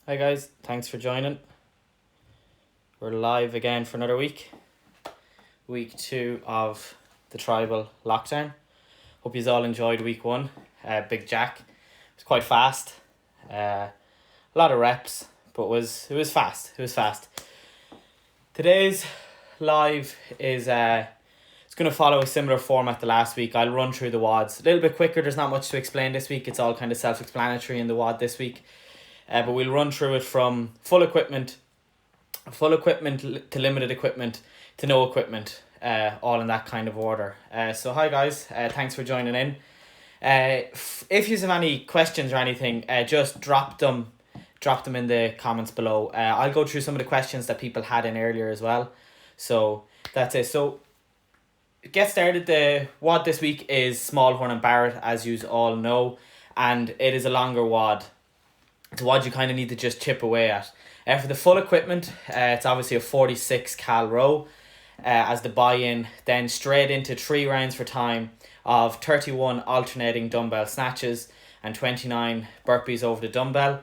Hi guys, thanks for joining. We're live again for another week. Week 2 of the tribal lockdown. Hope you all enjoyed week 1. Big Jack. It was quite fast. A lot of reps, but it was fast. It was fast. Today's live is it's going to follow a similar format to last week. I'll run through the WODs a little bit quicker. There's not much to explain this week. It's all kind of self-explanatory in the WOD this week. But we'll run through it from full equipment to limited equipment to no equipment, all in that kind of order. So hi guys, thanks for joining in. If you have any questions or anything, just drop them in the comments below. I'll go through some of the questions that people had in earlier as well. So that's it. So get started. The WOD this week is SMALLHORNE and BARRETT, as you all know, and it is a longer WOD. It's a WOD you kind of need to just chip away at. For the full equipment, it's obviously a 46 cal row as the buy-in, then straight into 3 rounds for time of 31 alternating dumbbell snatches and 29 burpees over the dumbbell,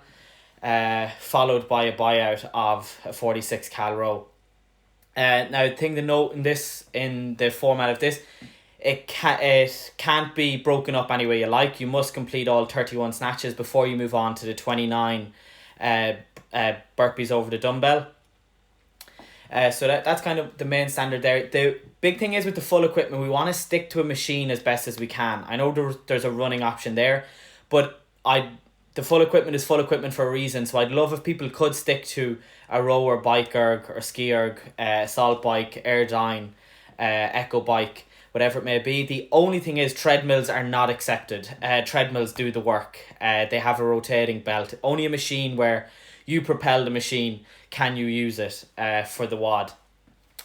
followed by a buyout of a 46 cal row. Now, the thing to note in the format of this, it can't be broken up any way you like. You must complete all 31 snatches before you move on to the 29 burpees over the dumbbell. So that's kind of the main standard there. The big thing is with the full equipment, we want to stick to a machine as best as we can. I know there's a running option there, but the full equipment is full equipment for a reason. So I'd love if people could stick to a row or bike erg or ski erg, assault bike, Airdyne, echo bike, whatever it may be. The only thing is treadmills are not accepted. Treadmills do the work. They have a rotating belt. Only a machine where you propel the machine can you use it for the WOD.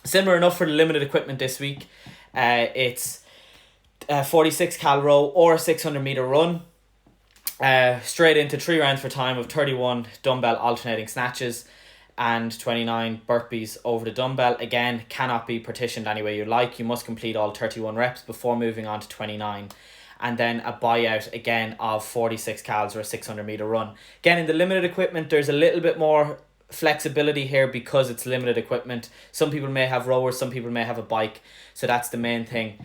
Similar enough for the limited equipment this week. It's a 46 cal row or a 600 meter run. Straight into 3 rounds for time of 31 dumbbell alternating snatches and 29 burpees over the dumbbell. Again, cannot be partitioned any way you like. You must complete all 31 reps before moving on to 29. And then a buyout again of 46 cals or a 600 meter run. Again, in the limited equipment, there's a little bit more flexibility here because it's limited equipment. Some people may have rowers, some people may have a bike. So that's the main thing.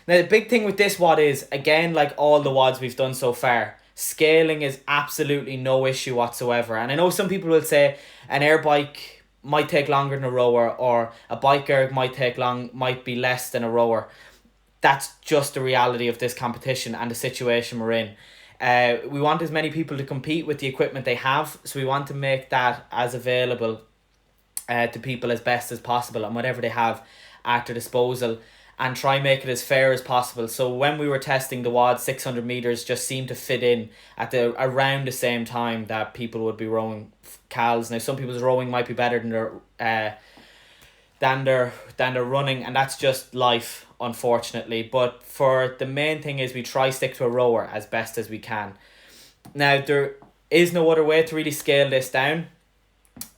Now, the big thing with this WOD is, again, like all the WODs we've done so far, scaling is absolutely no issue whatsoever. And I know some people will say an air bike might take longer than a rower, or a bike erg might be less than a rower. That's just the reality of this competition and the situation we're in. We want as many people to compete with the equipment they have, so we want to make that as available to people as best as possible and whatever they have at their disposal, and try and make it as fair as possible. So when we were testing the WOD, 600 meters just seemed to fit in at around the same time that people would be rowing cals. Now, some people's rowing might be better than their running, and that's just life, unfortunately. But for the main thing is we try stick to a rower as best as we can. Now, there is no other way to really scale this down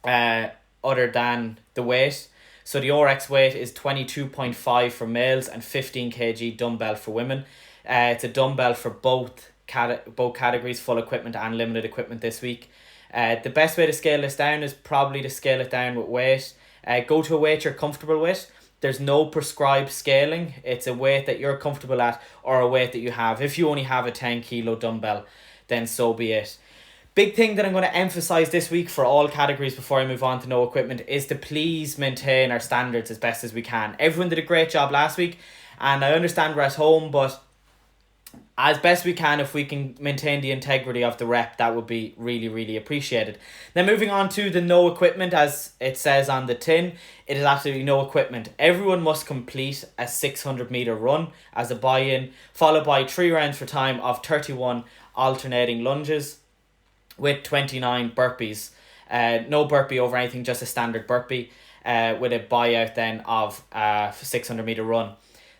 other than the weight. So the RX weight is 22.5 for males and 15 kg dumbbell for women. It's a dumbbell for both categories, full equipment and limited equipment this week. The best way to scale this down is probably to scale it down with weight. Go to a weight you're comfortable with. There's no prescribed scaling. It's a weight that you're comfortable at or a weight that you have. If you only have a 10 kilo dumbbell, then so be it. Big thing that I'm going to emphasize this week for all categories before I move on to no equipment is to please maintain our standards as best as we can. Everyone did a great job last week, and I understand we're at home, but as best we can, if we can maintain the integrity of the rep, that would be really, really appreciated. Now, moving on to the no equipment, as it says on the tin, it is absolutely no equipment. Everyone must complete a 600 meter run as a buy-in, followed by 3 rounds for time of 31 alternating lunges with 29 burpees. No burpee over anything, just a standard burpee with a buyout then of a 600 meter run.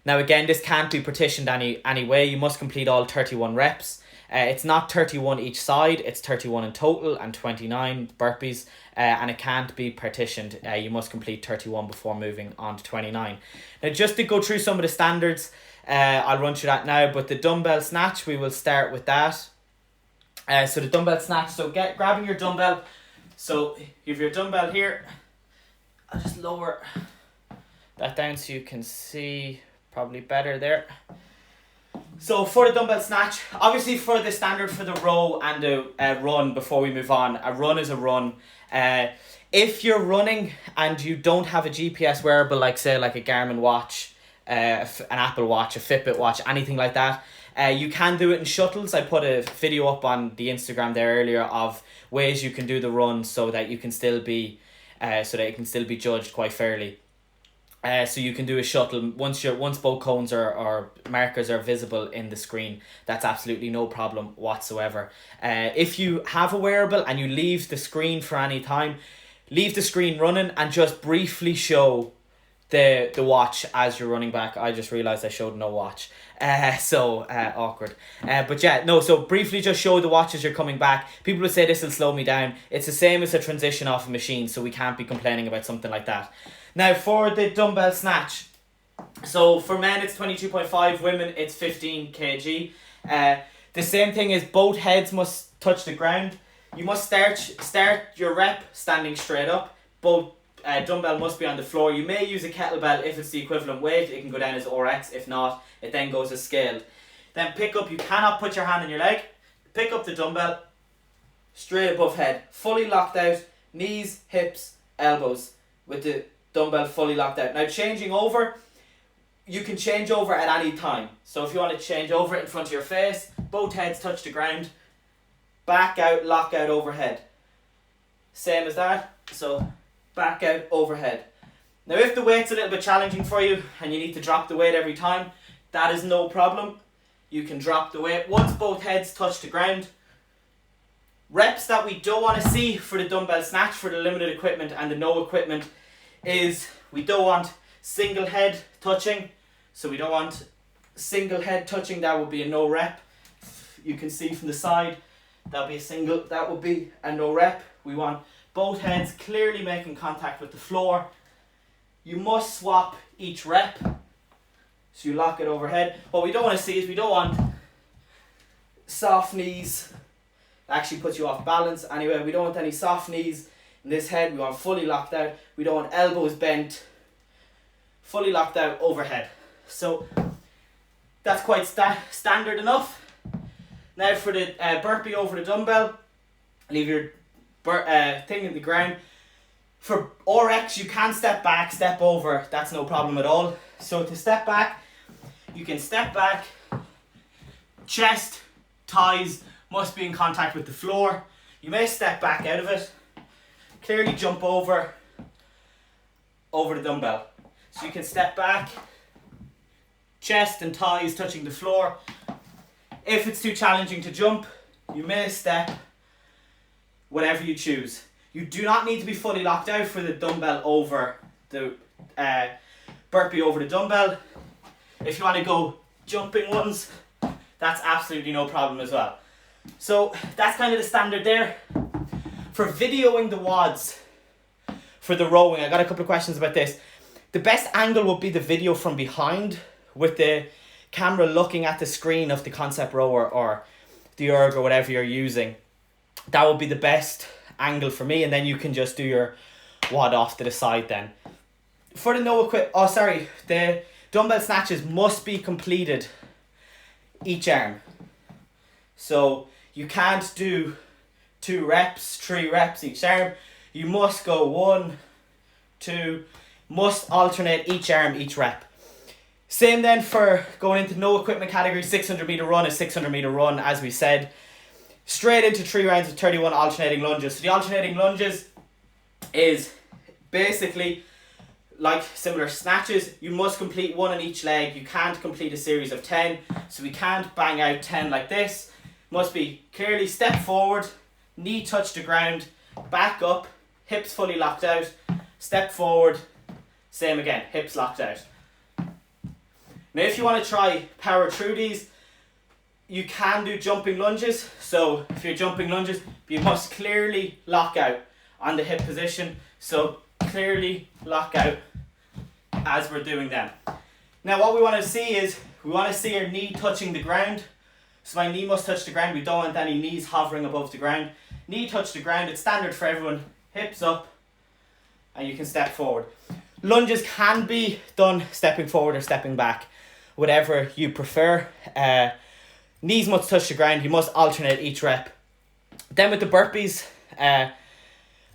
Now, again, this can't be partitioned any way. You must complete all 31 reps. It's not 31 each side, it's 31 in total and 29 burpees, and it can't be partitioned. You must complete 31 before moving on to 29. Now, just to go through some of the standards, I'll run through that now, but the dumbbell snatch, we will start with that. So the dumbbell snatch, so grabbing your dumbbell, So you have your dumbbell here. I'll just lower that down so you can see probably better there. So for the dumbbell snatch, obviously for the standard for the row and the run, before we move on, a run is a run. If you're running and you don't have a GPS wearable, like say like a Garmin watch, an Apple watch, a Fitbit watch, anything like that, you can do it in shuttles. I put a video up on the Instagram there earlier of ways you can do the run so that you can still be judged quite fairly. So you can do a shuttle once both cones or markers are visible in the screen. That's absolutely no problem whatsoever. If you have a wearable and you leave the screen for any time, leave the screen running and just briefly show the watch as you're running back. I just realized I showed no watch. Awkward. But yeah, no, so briefly just show the watch as you're coming back. People would say this will slow me down. It's the same as a transition off a machine, so we can't be complaining about something like that. Now for the dumbbell snatch, so for men it's 22.5, women it's 15 kg. The same thing is both heads must touch the ground. You must start your rep standing straight up. Both dumbbell must be on the floor. You may use a kettlebell if it's the equivalent weight. It can go down as RX. If not, it then goes as scaled. Then pick up, you cannot put your hand on your leg. Pick up the dumbbell straight above head, fully locked out, knees, hips, elbows, with the dumbbell fully locked out. Now changing over, you can change over at any time. So if you want to change over it in front of your face, both heads touch the ground, back out, lock out, overhead. Same as that. So back out, overhead. Now if the weight's a little bit challenging for you and you need to drop the weight every time, that is no problem. You can drop the weight once both heads touch the ground. Reps that we don't want to see for the dumbbell snatch, for the limited equipment and the no equipment, is we don't want single head touching. So we don't want single head touching, that would be a no rep. You can see from the side, that would be a no rep. We want both heads clearly making contact with the floor. You must swap each rep. So you lock it overhead. What we don't want to see is we don't want soft knees. That actually puts you off balance. Anyway, we don't want any soft knees in this head. We want fully locked out. We don't want elbows bent. Fully locked out overhead. So that's quite standard enough. Now for the burpee over the dumbbell, leave your thing in the ground. For RX, you can step back, step over. That's no problem at all. So to step back, you can step back. Chest, thighs must be in contact with the floor. You may step back out of it. Clearly jump over the dumbbell. So you can step back, chest and thighs touching the floor. If it's too challenging to jump, you may step, whatever you choose. You do not need to be fully locked out for the dumbbell over the burpee over the dumbbell. If you want to go jumping ones, that's absolutely no problem as well. So that's kind of the standard there. For videoing the WODs, for the rowing, I got a couple of questions about this. The best angle would be the video from behind, with the camera looking at the screen of the concept rower or the erg or whatever you're using. That would be the best angle for me, and then you can just do your WOD off to the side then. For the the dumbbell snatches must be completed each arm. So you can't do 2 reps, 3 reps each arm. You must go 1, 2, must alternate each arm, each rep. Same then for going into no equipment category. 600 meter run is 600 meter run, as we said. Straight into 3 rounds of 31 alternating lunges. So the alternating lunges is basically like similar snatches. You must complete 1 on each leg. You can't complete a series of 10. So we can't bang out 10 like this. Must be clearly step forward, knee touch the ground, back up, hips fully locked out, step forward, same again, hips locked out. Now if you want to try power through these, you can do jumping lunges. So if you're jumping lunges, you must clearly lock out on the hip position. So clearly lock out as we're doing them. Now what we want to see is, we want to see our knee touching the ground. So my knee must touch the ground. We don't want any knees hovering above the ground. knee touch the ground. It's standard for everyone. Hips up, and you can step forward. Lunges can be done stepping forward or stepping back, whatever you prefer. Knees must touch the ground. You must alternate each rep. Then with the burpees,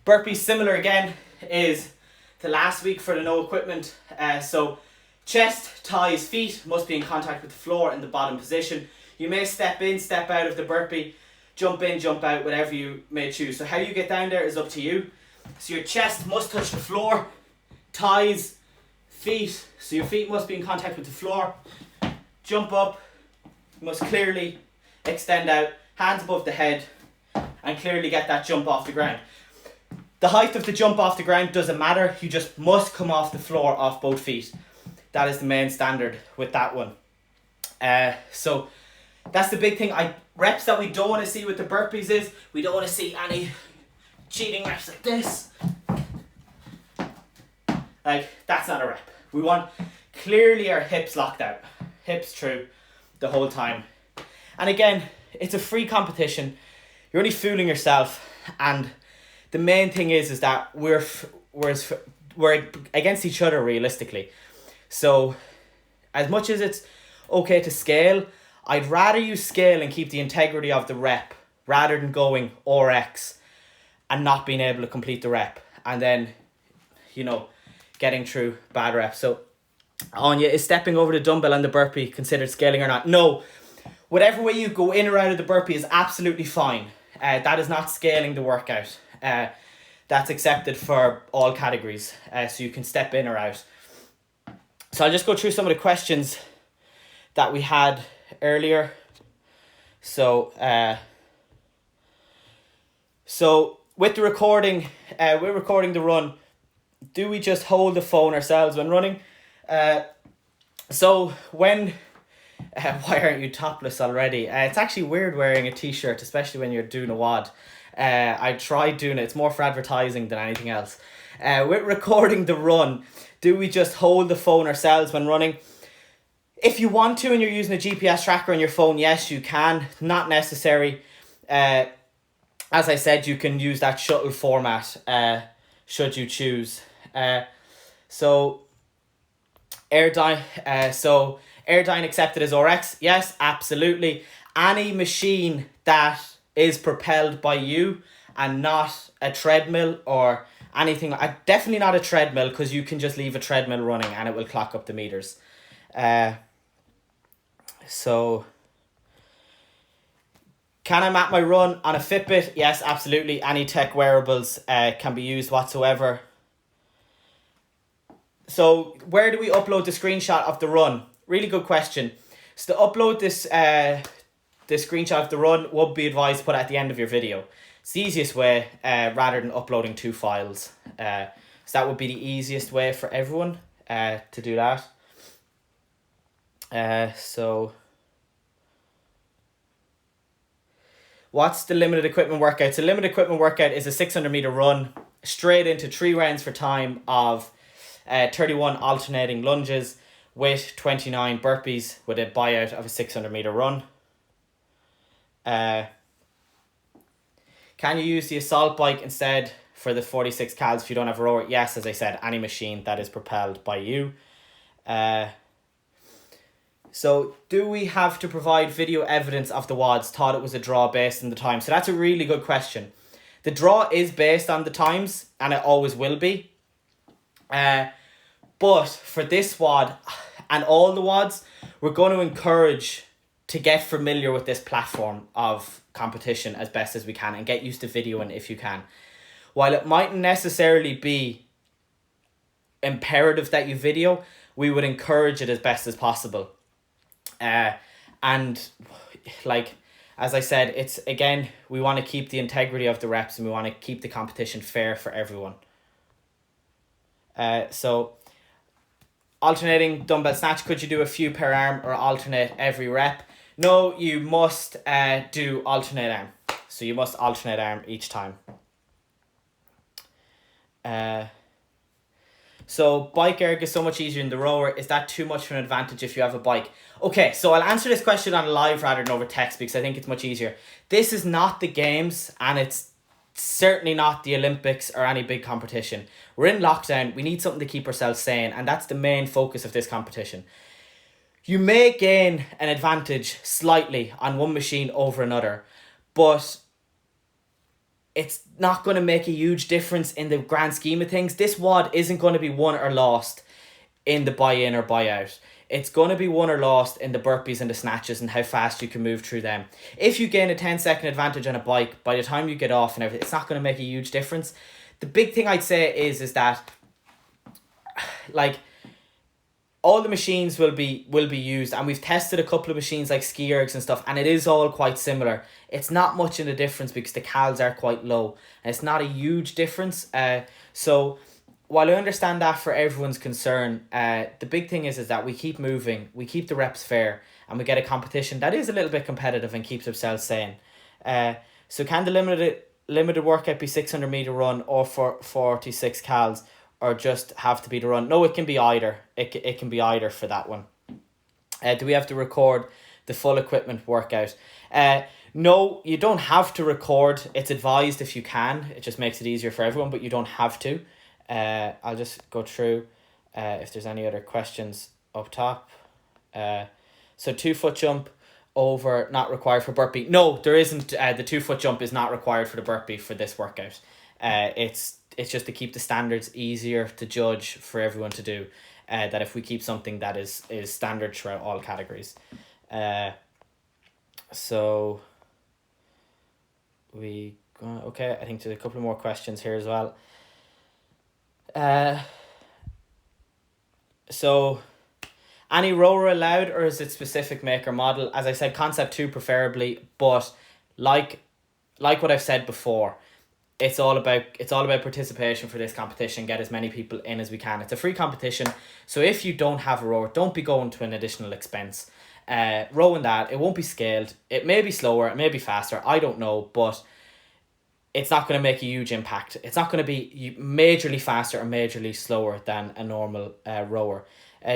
burpees similar again is to last week for the no equipment. So chest, thighs, feet must be in contact with the floor in the bottom position. You may step in, step out of the burpee, jump in, jump out, whatever you may choose. So how you get down there is up to you. So your chest must touch the floor, thighs, feet. So your feet must be in contact with the floor. Jump up, you must clearly extend out, hands above the head, and clearly get that jump off the ground. The height of the jump off the ground doesn't matter. You just must come off the floor off both feet. That is the main standard with that one. So that's the big thing. Reps that we don't want to see with the burpees is we don't want to see any cheating reps like this. Like, that's not a rep. We want clearly our hips locked out. Hips through the whole time. And again, it's a free competition. You're only fooling yourself. And the main thing is that we're against each other realistically. So as much as it's okay to scale, I'd rather you scale and keep the integrity of the rep rather than going RX and not being able to complete the rep and then, you know, getting through bad reps. So Anya, is stepping over the dumbbell and the burpee considered scaling or not? No. Whatever way you go in or out of the burpee is absolutely fine. That is not scaling the workout. That's accepted for all categories. So you can step in or out. So I'll just go through some of the questions that we had earlier. So with the recording, we're recording the run. Do we just hold the phone ourselves when running? So when why aren't you topless already? It's actually weird wearing a t-shirt, especially when you're doing a WOD. I tried doing it. It's more for advertising than anything else. With recording the run, do we just hold the phone ourselves when running? If you want to and you're using a GPS tracker on your phone, yes, you can. Not necessary. As I said, you can use that shuttle format should you choose. So Airdyne accepted as RX? Yes, absolutely. Any machine that is propelled by you and not a treadmill or anything, definitely not a treadmill, because you can just leave a treadmill running and it will clock up the meters. So can I map my run on a Fitbit? Yes, absolutely. Any tech wearables can be used whatsoever. So where do we upload the screenshot of the run? Really good question. So to upload this the screenshot of the run would be advised to put it at the end of your video. It's the easiest way rather than uploading two files. So that would be the easiest way for everyone to do that. So what's the limited equipment workout? So limited equipment workout is a 600 meter run straight into 3 rounds for time of 31 alternating lunges with 29 burpees with a buyout of a 600 meter run. Can you use the assault bike instead for the 46 cals if you don't have a rower? Yes, as I said, any machine that is propelled by you. So do we have to provide video evidence of the WODs? Thought it was a draw based on the time. So that's a really good question. The draw is based on the times and it always will be. But for this WOD and all the WODs, we're going to encourage to get familiar with this platform of competition as best as we can and get used to videoing if you can. While it mightn't necessarily be imperative that you video, we would encourage it as best as possible. And like, as I said, it's again, we want to keep the integrity of the reps and we want to keep the competition fair for everyone. So alternating dumbbell snatch, could you do a few per arm or alternate every rep? No, you must do alternate arm. So you must alternate arm each time. So bike erg is so much easier in the rower. Is that too much of an advantage if you have a bike? Okay, so I'll answer this question on live rather than over text because I think it's much easier. This is not the games and it's certainly not the Olympics or any big competition. We're in lockdown. We need something to keep ourselves sane, and that's the main focus of this competition. You may gain an advantage slightly on one machine over another, but it's not going to make a huge difference in the grand scheme of things. This WOD isn't going to be won or lost in the buy-in or buy-out. It's going to be won or lost in the burpees and the snatches and how fast you can move through them. If you gain a 10-second advantage on a bike, by the time you get off and everything, it's not going to make a huge difference. The big thing I'd say is that, like, all the machines will be used, and we've tested a couple of machines like ski ergs and stuff, and it is all quite similar. It's not much in the difference because the cals are quite low, and it's not a huge difference. So while I understand that for everyone's concern, the big thing is that we keep moving, we keep the reps fair, and we get a competition that is a little bit competitive and keeps ourselves sane. So can the limited workout be 600-meter run or for 46 cals, or just have to be the run? No, it can be either. It can be either for that one. Do we have to record the full equipment workout? No, you don't have to record. It's advised if you can. It just makes it easier for everyone, but you don't have to. I'll just go through if there's any other questions up top. So 2-foot jump over, not required for burpee. No, there isn't. The 2-foot jump is not required for the burpee for this workout. It's just to keep the standards easier to judge for everyone to do. That if we keep something that is standard throughout all categories. So okay, I think there's a couple more questions here as well. So any rower allowed, or is it specific make or model? As I said, concept 2 preferably, but like what I've said before, it's all about participation for this competition. Get as many people in as we can. It's a free competition, so if you don't have a rower, don't be going to an additional expense. Rowing that, it won't be scaled. It may be slower, it may be faster, I don't know, but it's not going to make a huge impact. It's not going to be majorly faster or majorly slower than a normal rower.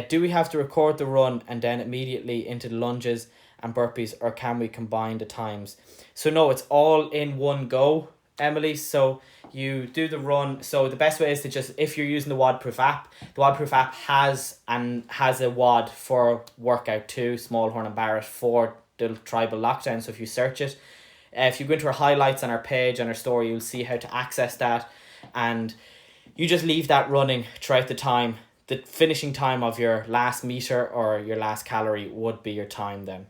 Do we have to record the run and then immediately into the lunges and burpees, or can we combine the times? So no, it's all in one go, Emily. So you do the run. So the best way is to just, if you're using the WOD-proof app, the WOD-proof app has a WOD for workout 2, SMALLHORNE and BARRETT for the tribal lockdown. So if you search it, if you go into our highlights on our page, on our story, you'll see how to access that, and you just leave that running throughout the time. The finishing time of your last meter or your last calorie would be your time then.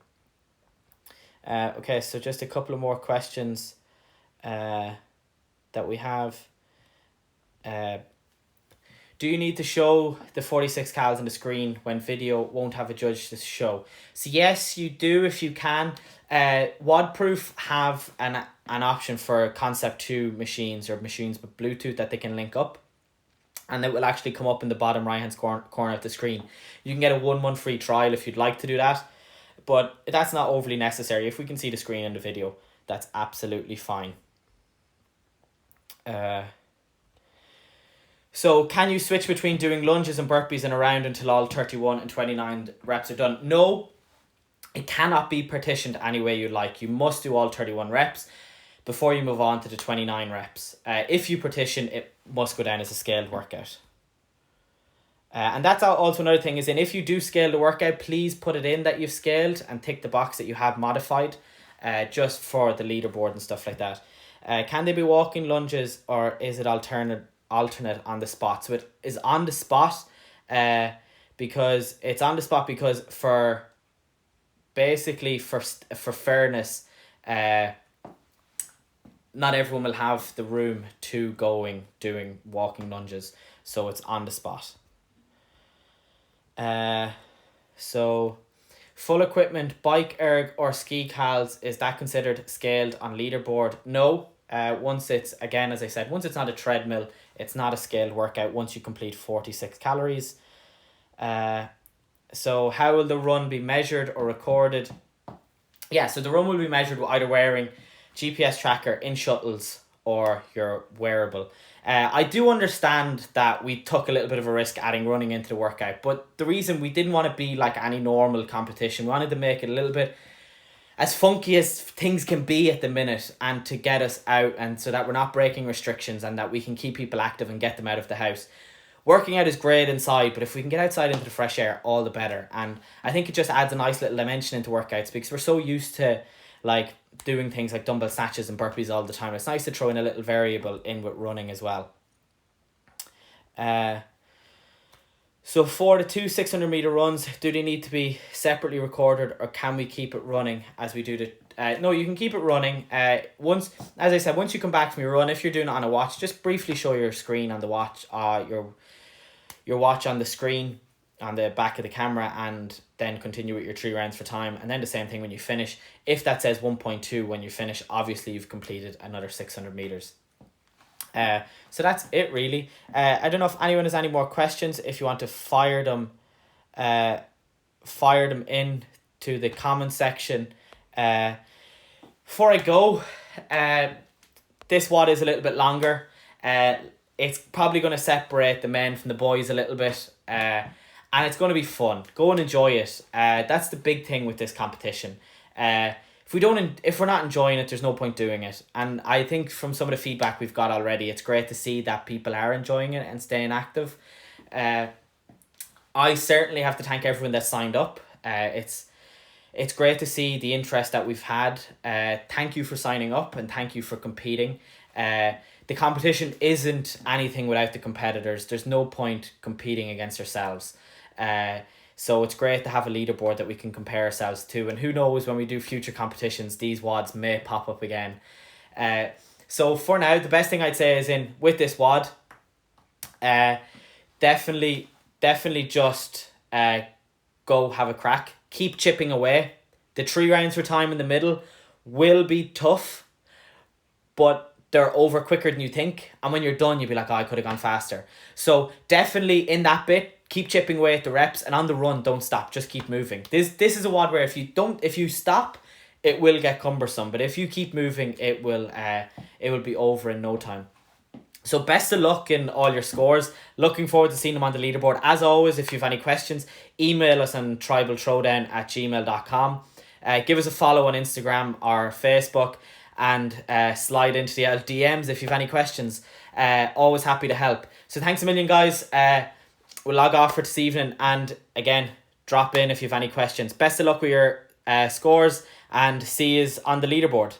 Okay, so just a couple of more questions that we have. Do you need to show the 46 cals on the screen when video won't have a judge to show? So yes, you do if you can. WOD-proof have an option for concept 2 machines, or machines with Bluetooth that they can link up, and it will actually come up in the bottom right hand corner of the screen. You can get a 1-month free trial if you'd like to do that, but that's not overly necessary. If we can see the screen in the video, that's absolutely fine. So can you switch between doing lunges and burpees in a round until all 31 and 29 reps are done? No, it cannot be partitioned any way you like. You must do all 31 reps before you move on to the 29 reps. If you partition, it must go down as a scaled workout. And that's also another thing, is if you do scale the workout, please put it in that you've scaled and tick the box that you have modified, just for the leaderboard and stuff like that. Can they be walking lunges, or is it alternate on the spot? So it is on the spot, because it's on the spot because for fairness, not everyone will have the room to doing walking lunges, so it's on the spot. So full equipment, bike, erg or ski cals, is that considered scaled on leaderboard? No. Once it's, again, as I said, once it's not a treadmill, it's not a scaled workout once you complete 46 calories. So how will the run be measured or recorded? Yeah, so the run will be measured with either wearing GPS tracker in shuttles or your wearable. I do understand that we took a little bit of a risk adding running into the workout, but the reason we didn't want to be like any normal competition, we wanted to make it a little bit as funky as things can be at the minute, and to get us out, and so that we're not breaking restrictions and that we can keep people active and get them out of the house. Working out is great inside, but if we can get outside into the fresh air, all the better. And I think it just adds a nice little dimension into workouts, because we're so used to like doing things like dumbbell snatches and burpees all the time. It's nice to throw in a little variable in with running as well. So for the 2 600 meter runs, do they need to be separately recorded, or can we keep it running as we do the no, you can keep it running. Once, as I said, once you come back from your run, if you're doing it on a watch, just briefly show your screen on the watch, your watch on the screen on the back of the camera, and then continue with your 3 rounds for time. And then the same thing when you finish. If that says 1.2 when you finish, obviously you've completed another 600 meters. So that's it really. I don't know if anyone has any more questions. If you want to fire them in to the comment section. Before I go, this WOD is a little bit longer. It's probably going to separate the men from the boys a little bit, and it's going to be fun. Go and enjoy it. That's the big thing with this competition. If we're not enjoying it, there's no point doing it. And I think from some of the feedback we've got already, it's great to see that people are enjoying it and staying active. I certainly have to thank everyone that signed up. It's great to see the interest that we've had. Thank you for signing up, and thank you for competing. The competition isn't anything without the competitors. There's no point competing against ourselves. So it's great to have a leaderboard that we can compare ourselves to. And who knows, when we do future competitions, these WODs may pop up again. So for now, the best thing I'd say is with this WOD, definitely just go have a crack. Keep chipping away. The 3 rounds for time in the middle will be tough, but they're over quicker than you think. And when you're done, you'll be like, oh, I could have gone faster. So definitely in that bit, keep chipping away at the reps, and on the run, don't stop. Just keep moving. This is a WOD where if you stop, it will get cumbersome. But if you keep moving, it will be over in no time. So best of luck in all your scores. Looking forward to seeing them on the leaderboard. As always, if you have any questions, email us on tribalthrowdown@gmail.com. Give us a follow on Instagram or Facebook, and slide into the DMs if you have any questions. Always happy to help. So thanks a million, guys. We'll log off for this evening, and again, drop in if you have any questions. Best of luck with your scores, and see you on the leaderboard.